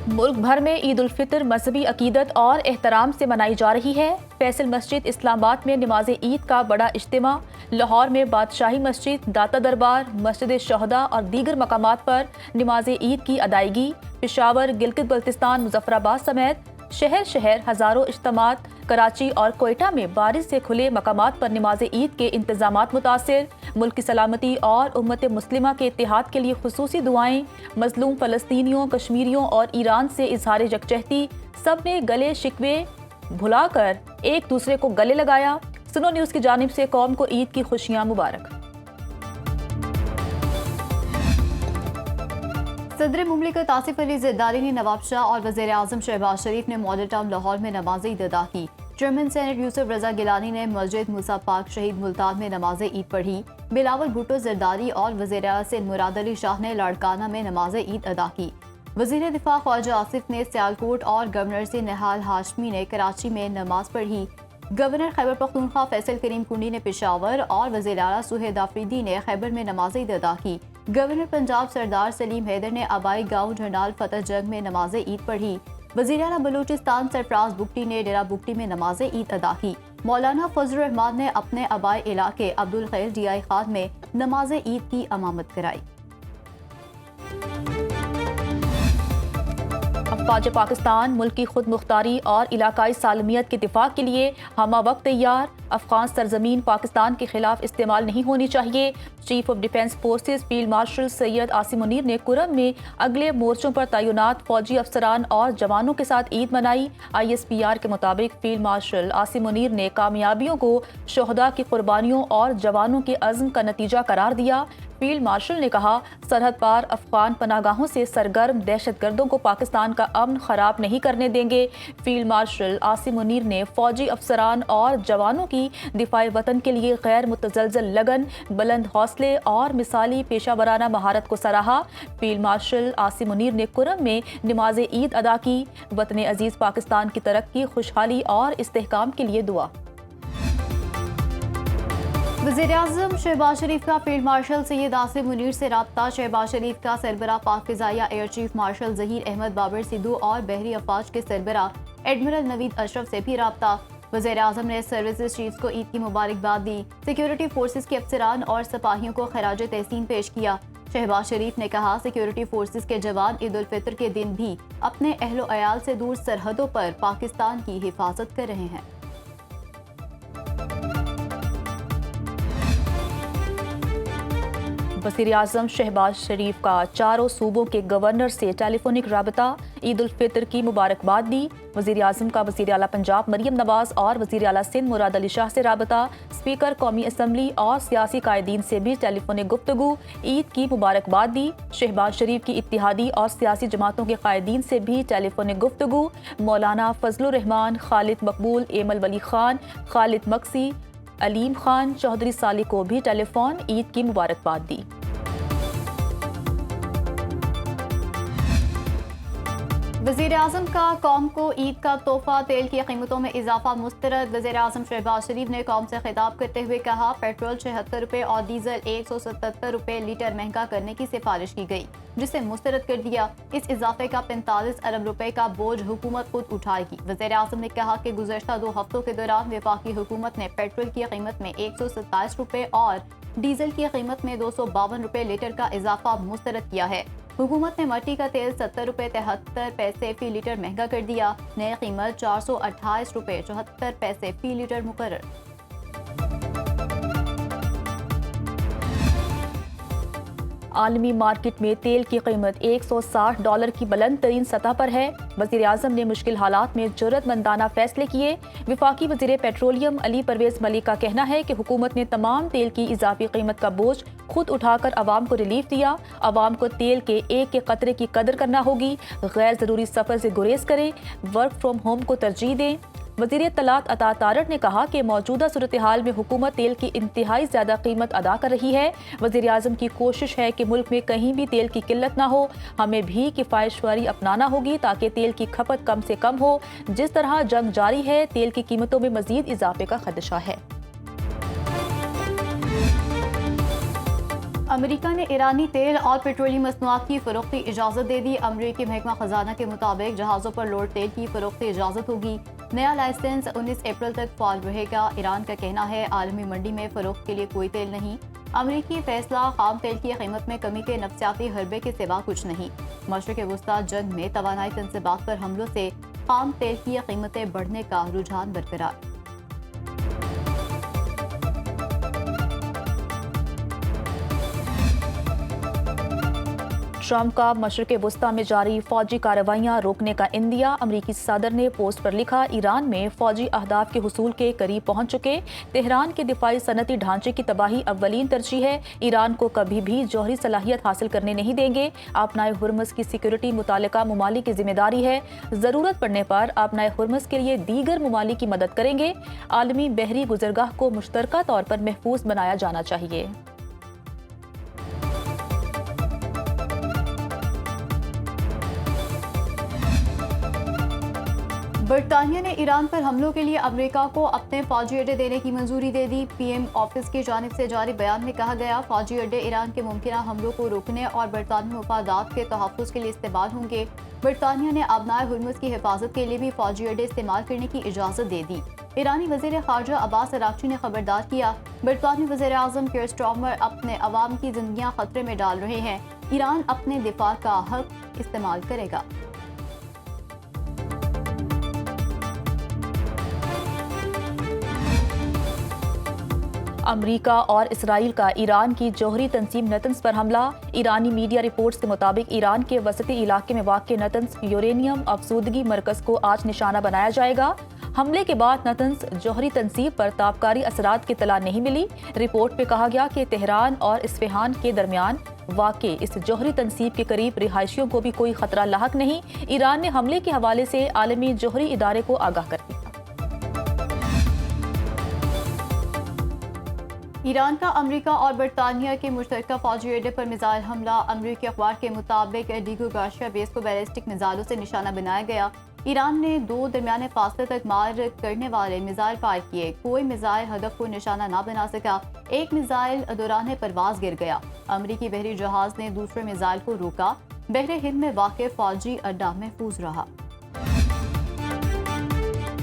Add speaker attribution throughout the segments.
Speaker 1: ملک بھر میں عید الفطر مذہبی عقیدت اور احترام سے منائی جا رہی ہے۔ فیصل مسجد اسلام آباد میں نماز عید کا بڑا اجتماع، لاہور میں بادشاہی مسجد، داتا دربار، مسجد شہداء اور دیگر مقامات پر نماز عید کی ادائیگی، پشاور، گلگت بلتستان، مظفر آباد سمیت شہر ہزاروں اجتماعات، کراچی اور کوئٹہ میں بارش سے کھلے مقامات پر نماز عید کے انتظامات متاثر۔ ملک کی سلامتی اور امت مسلمہ کے اتحاد کے لیے خصوصی دعائیں، مظلوم فلسطینیوں، کشمیریوں اور ایران سے اظہار یکجہتی، سب نے گلے شکوے بھلا کر ایک دوسرے کو گلے لگایا۔ سنو نیوز کی جانب سے قوم کو عید کی خوشیاں مبارک۔
Speaker 2: صدر مملکت آصف علی زرداری نے نواب شاہ اور وزیر اعظم شہباز شریف نے ماڈل ٹاؤن لاہور میں نماز عید ادا کی۔ چیئرمین سینٹ یوسف رضا گیلانی نے مسجد موسیٰ پاک شہید ملتان میں نماز عید پڑھی۔ بلاول بھٹو زرداری اور وزیر اعلیٰ سندھ مراد علی شاہ نے لاڑکانہ میں نماز عید ادا کی۔ وزیر دفاع خواجہ آصف نے سیالکوٹ اور گورنر سے نہال ہاشمی نے کراچی میں نماز پڑھی۔ گورنر خیبر پختونخوا فیصل کریم کنڈی نے پشاور اور وزیر اعلیٰ سہیل آفریدی نے خیبر میں نماز عید ادا کی۔ گورنر پنجاب سردار سلیم حیدر نے آبائی گاؤں جھنڈال فتح جنگ میں نماز عید پڑھی۔ وزیر اعلیٰ بلوچستان سرفراز بگٹی نے ڈیرہ بگٹی میں نماز عید ادا کی۔ مولانا فضل الرحمان نے اپنے آبائی علاقے عبدالخیر ڈی آئی خان میں نماز عید کی امامت کرائی۔
Speaker 1: افواج پاکستان ملک کی خود مختاری اور علاقائی سالمیت کے دفاع کے لیے ہمہ وقت تیار۔ افغان سرزمین پاکستان کے خلاف استعمال نہیں ہونی چاہیے۔ Chief of defence forces field marshal Syed Asim Munir نے کرم میں اگلے مورچوں پر تعینات فوجی افسران اور جوانوں کے ساتھ عید منائی۔ ISPR کے مطابق فیلڈ مارشل عاصم منیر نے کامیابیوں کو شہداء کی قربانیوں اور جوانوں کے عزم کا نتیجہ قرار دیا۔ فیلڈ مارشل نے کہا، سرحد پار افغان پناہ گاہوں سے سرگرم دہشت گردوں کو پاکستان کا امن خراب نہیں کرنے دیں گے۔ فیلڈ مارشل عاصم منیر نے فوجی افسران اور جوانوں کی دفاع وطن کے لیے غیر متزلزل لگن، بلند حوصلے اور مثالی پیشہ ورانہ مہارت کو سراہا۔ فیلڈ مارشل عاصم منیر نے کرم میں نماز عید ادا کی۔ وطن عزیز پاکستان کی ترقی، خوشحالی اور استحکام کے لیے دعا۔
Speaker 2: وزیر اعظم شہباز شریف کا فیلڈ مارشل سید عاصم منیر سے رابطہ۔ شہباز شریف کا سربراہ پاک فضائیہ air chief marshal Zaheer Ahmed Babar Sidhu اور بحری افواج کے سربراہ ایڈمرل نوید اشرف سے بھی رابطہ۔ وزیر اعظم نے سروسز چیفز کو عید کی مبارکباد دی۔ سیکیورٹی فورسز کے افسران اور سپاہیوں کو خراج تحسین پیش کیا۔ شہباز شریف نے کہا، سیکیورٹی فورسز کے جوان عید الفطر کے دن بھی اپنے اہل و عیال سے دور سرحدوں پر پاکستان کی حفاظت کر رہے ہیں۔
Speaker 1: وزیر اعظم شہباز شریف کا چاروں صوبوں کے گورنر سے ٹیلی فونک رابطہ، عید الفطر کی مبارکباد دی۔ وزیر اعظم کا وزیر اعلیٰ پنجاب مریم نواز اور وزیر اعلیٰ سندھ مراد علی شاہ سے رابطہ۔ اسپیکر قومی اسمبلی اور سیاسی قائدین سے بھی ٹیلی فونک گفتگو، عید کی مبارکباد دی۔ شہباز شریف کی اتحادی اور سیاسی جماعتوں کے قائدین سے بھی ٹیلی فونک گفتگو۔ مولانا فضل الرحمان، خالد مقبول، ایمل ولی خان، خالد مکسی، علیم خان چودھری سالی کو بھی ٹیلی فون عید کی مبارکباد دی۔
Speaker 2: وزیر اعظم کا قوم کو عید کا تحفہ، تیل کی قیمتوں میں اضافہ مسترد۔ وزیر اعظم شہباز شریف نے قوم سے خطاب کرتے ہوئے کہا، پیٹرول 76 روپے اور ڈیزل 177 روپے لیٹر مہنگا کرنے کی سفارش کی گئی، جسے مسترد کر دیا۔ اس اضافے کا 45 ارب روپے کا بوجھ حکومت خود اٹھائے گی۔ وزیر اعظم نے کہا کہ گزشتہ 2 ہفتوں کے دوران وفاقی حکومت نے پیٹرول کی قیمت میں 127 روپے اور ڈیزل کی قیمت میں 252 روپے لیٹر کا اضافہ مسترد کیا ہے۔ حکومت نے مٹی کا تیل 70 روپے 73 پیسے فی لیٹر مہنگا کر دیا۔ نئی قیمت 428 روپے 74 پیسے فی لیٹر مقرر۔
Speaker 1: عالمی مارکیٹ میں تیل کی قیمت $160 کی بلند ترین سطح پر ہے۔ وزیر اعظم نے مشکل حالات میں جرأت مندانہ فیصلے کیے۔ وفاقی وزیر پیٹرولیم علی پرویز ملک کا کہنا ہے کہ حکومت نے تمام تیل کی اضافی قیمت کا بوجھ خود اٹھا کر عوام کو ریلیف دیا۔ عوام کو تیل کے ایک ایک قطرے کی قدر کرنا ہوگی۔ غیر ضروری سفر سے گریز کریں، ورک فرام ہوم کو ترجیح دیں۔ وزیر اطلاعات عطا تارڑ نے کہا کہ موجودہ صورتحال میں حکومت تیل کی انتہائی زیادہ قیمت ادا کر رہی ہے۔ وزیر اعظم کی کوشش ہے کہ ملک میں کہیں بھی تیل کی قلت نہ ہو۔ ہمیں بھی کفایت شعاری اپنانا ہوگی تاکہ تیل کی کھپت کم سے کم ہو۔ جس طرح جنگ جاری ہے، تیل کی قیمتوں میں مزید اضافے کا خدشہ ہے۔
Speaker 2: امریکہ نے ایرانی تیل اور پیٹرولیم مصنوعات کی فروخت کی اجازت دے دی۔ امریکی محکمہ خزانہ کے مطابق جہازوں پر لوڈ تیل کی فروخت کی اجازت ہوگی۔ نیا لائسنس 19 اپریل تک فعال رہے گا۔ ایران کا کہنا ہے عالمی منڈی میں فروخت کے لیے کوئی تیل نہیں۔ امریکی فیصلہ خام تیل کی قیمت میں کمی کے نفسیاتی حربے کے سوا کچھ نہیں۔ مشرق وسطی جنگ میں توانائی تنصیبات پر حملوں سے خام تیل کی قیمتیں بڑھنے کا رجحان برقرار۔
Speaker 1: ٹرمپ کا مشرق وسطی میں جاری فوجی کارروائیاں روکنے کا عندیہ۔ امریکی صدر نے پوسٹ پر لکھا، ایران میں فوجی اہداف کے حصول کے قریب پہنچ چکے۔ تہران کے دفاعی صنعتی ڈھانچے کی تباہی اولین ترجیح ہے۔ ایران کو کبھی بھی جوہری صلاحیت حاصل کرنے نہیں دیں گے۔ آبنائے ہرمز کی سیکیورٹی متعلقہ ممالک کی ذمہ داری ہے۔ ضرورت پڑنے پر آبنائے ہرمز کے لیے دیگر ممالک کی مدد کریں گے۔ عالمی بحری گزرگاہ کو مشترکہ طور پر محفوظ بنایا جانا چاہیے۔
Speaker 2: برطانیہ نے ایران پر حملوں کے لیے امریکہ کو اپنے فوجی اڈے دینے کی منظوری دے دی۔ پی ایم آفس کی جانب سے جاری بیان میں کہا گیا، فوجی اڈے ایران کے ممکنہ حملوں کو روکنے اور برطانوی مفادات کے تحفظ کے لیے استعمال ہوں گے۔ برطانیہ نے آبنائے ہرمز کی حفاظت کے لیے بھی فوجی اڈے استعمال کرنے کی اجازت دے دی۔ ایرانی وزیر خارجہ عباس اراغچی نے خبردار کیا، برطانوی وزیر اعظم کیئر سٹارمر اپنے عوام کی زندگیاں خطرے میں ڈال رہے ہیں۔ ایران اپنے دفاع کا حق استعمال کرے گا۔
Speaker 1: امریکہ اور اسرائیل کا ایران کی جوہری تنظیم نتنز پر حملہ۔ ایرانی میڈیا رپورٹس کے مطابق ایران کے وسطی علاقے میں واقع نتنز یورینیم افزودگی مرکز کو آج نشانہ بنایا جائے گا۔ حملے کے بعد نتنز جوہری تنصیب پر تابکاری اثرات کی اطلاع نہیں ملی۔ رپورٹ میں کہا گیا کہ تہران اور اصفہان کے درمیان واقع اس جوہری تنصیب کے قریب رہائشیوں کو بھی کوئی خطرہ لاحق نہیں۔ ایران نے حملے کے حوالے سے عالمی جوہری ادارے کو آگاہ کر دیا۔
Speaker 2: ایران کا امریکہ اور برطانیہ کے مشترکہ فوجی اڈے پر میزائل حملہ۔ امریکی اخبار کے مطابق ڈیگو گارشیا بیس کو بیلسٹک میزائلوں سے نشانہ بنایا گیا۔ ایران نے 2 درمیانے فاصلے تک مار کرنے والے میزائل فائر کیے۔ کوئی میزائل ہدف کو نشانہ نہ بنا سکا۔ ایک میزائل دوران پرواز گر گیا۔ امریکی بحری جہاز نے دوسرے میزائل کو روکا۔ بحر ہند میں واقع فوجی اڈہ محفوظ رہا۔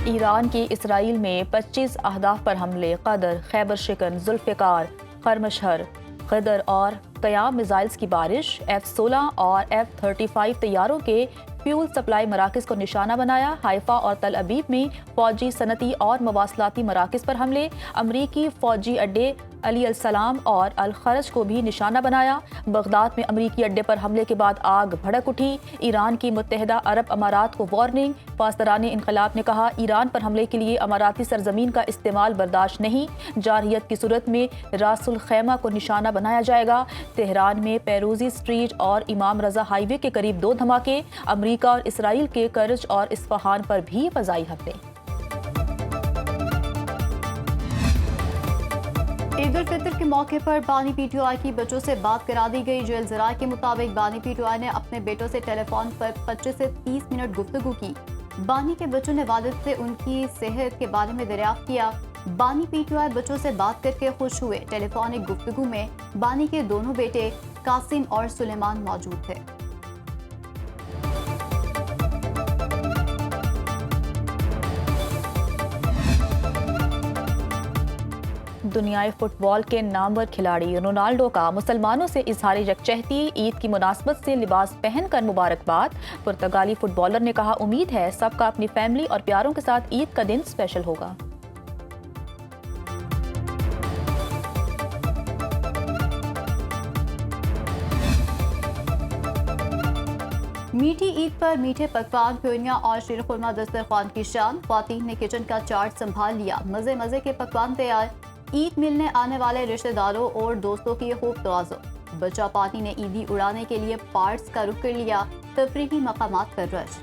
Speaker 1: ایران کی اسرائیل میں 25 اہداف پر حملے۔ قدر، خیبر شکن، ذوالفقار، خرمشہر، قدر اور قیام میزائلز کی بارش۔ F-16 اور F-35 طیاروں کے فیول سپلائی مراکز کو نشانہ بنایا۔ حائفہ اور تل ابیب میں فوجی صنعتی اور مواصلاتی مراکز پر حملے۔ امریکی فوجی اڈے علی السلام اور الخرج کو بھی نشانہ بنایا۔ بغداد میں امریکی اڈے پر حملے کے بعد آگ بھڑک اٹھی۔ ایران کی متحدہ عرب امارات کو وارننگ۔ پاسداران انقلاب نے کہا، ایران پر حملے کے لیے اماراتی سرزمین کا استعمال برداشت نہیں۔ جارحیت کی صورت میں راس الخیمہ کو نشانہ بنایا جائے گا۔ تہران میں پیروزی اسٹریٹ اور امام رضا ہائی وے کے قریب 2 دھماکے۔ امریکہ اور اسرائیل کے کرج اور اصفہان پر بھی فضائی حملے۔
Speaker 2: عید الفطر کے موقع پر بانی پی ٹی آئی کی بچوں سے بات کرا دی گئی۔ جیل ذرائع کے مطابق بانی پی ٹی آئی نے اپنے بیٹوں سے ٹیلی فون پر 25 سے 30 منٹ گفتگو کی۔ بانی کے بچوں نے والد سے ان کی صحت کے بارے میں دریافت کیا۔ بانی پی ٹی آئی بچوں سے بات کر کے خوش ہوئے۔ ٹیلی فونک گفتگو میں بانی کے دونوں بیٹے قاسم اور سلیمان موجود تھے۔
Speaker 1: دنیائے فٹ بال کے نامور کھلاڑی رونالڈو کا مسلمانوں سے اظہار یکجہتی۔ عید کی مناسبت سے لباس پہن کر مبارکباد۔ پرتگالی فٹ بالر نے کہا، امید ہے سب کا اپنی فیملی اور پیاروں کے ساتھ عید کا دن اسپیشل ہوگا۔
Speaker 2: میٹھی عید پر میٹھے پکوان، پھیونیاں اور شیر خورما دسترخوان کی شان۔ خواتین نے کچن کا چارٹ سنبھال لیا۔ مزے مزے کے پکوان تیار۔ عید ملنے آنے والے رشتہ داروں اور دوستوں کی خوب توازو۔ بچہ پانی نے عیدی اڑانے کے لیے پارکس کا رخ کر لیا۔ تفریحی مقامات پر رش۔